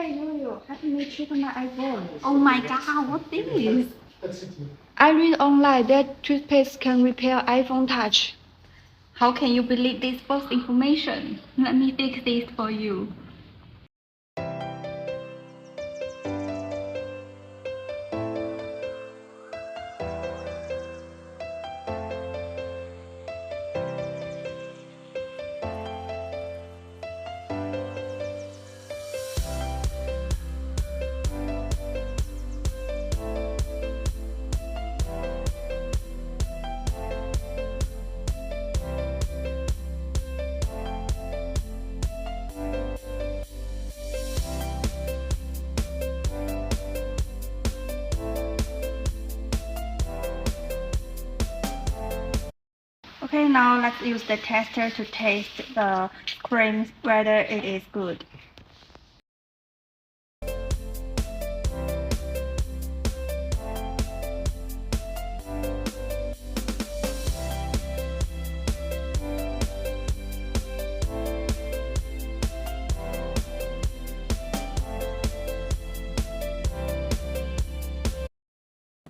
Hey Yoyo, happy me check my iPhone. Oh my god, what this? I read online that toothpaste can repair iPhone touch. How can you believe this false information? Let me fix this for you. Okay, now let's use the tester to taste the cream whether it is good.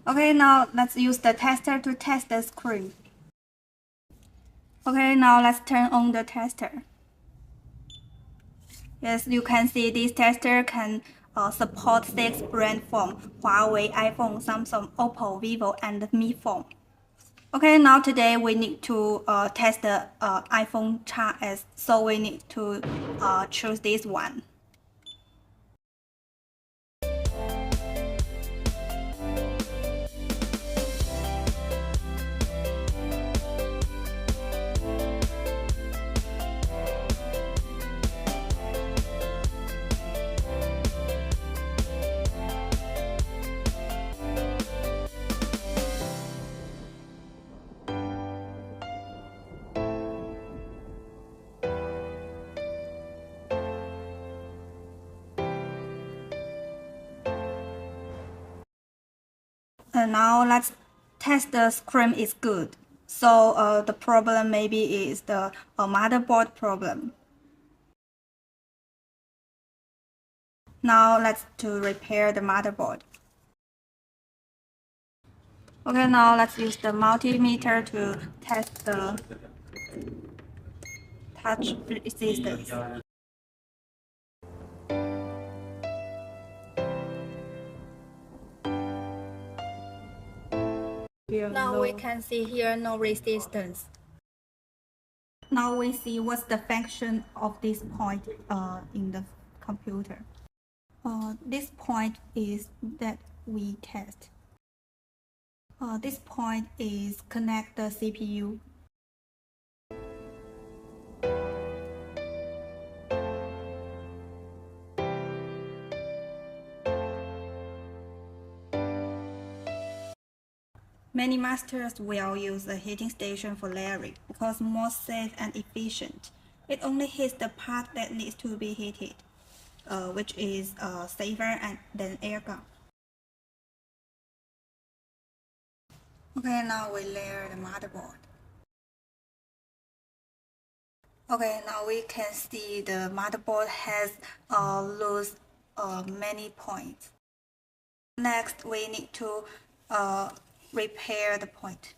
Okay, now let's use the tester to test the screen. Okay, now let's turn on the tester. Yes, you can see this tester can support 6 brand from Huawei, iPhone, Samsung, Oppo, Vivo, and Mi phone. Okay, now today we need to test the iPhone XS, so we need to choose this one. And now let's test the screen is good. So the problem maybe is the motherboard problem. Now let's to repair the motherboard. Okay, now let's use the multimeter to test the touch resistance. Now we can see here no resistance. Now we see what's the function of this point in the computer. This point is that we test. This point is connect the CPU. Many masters will use a heating station for layering because more safe and efficient. It only heats the part that needs to be heated, which is safer than air gun. Okay, now we layer the motherboard. Okay, now we can see the motherboard has lost many points. Next, we need to repair the point.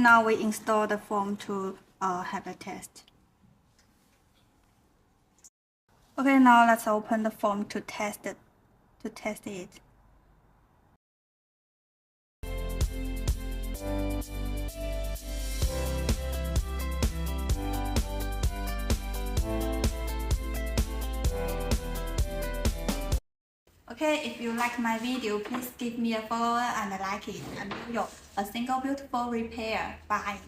Okay, now we install the phone to have a test. Okay, now let's open the phone to test it. Okay, if you like my video, please give me a follow and like it. I'm Yoyo, a single beautiful repair. Bye.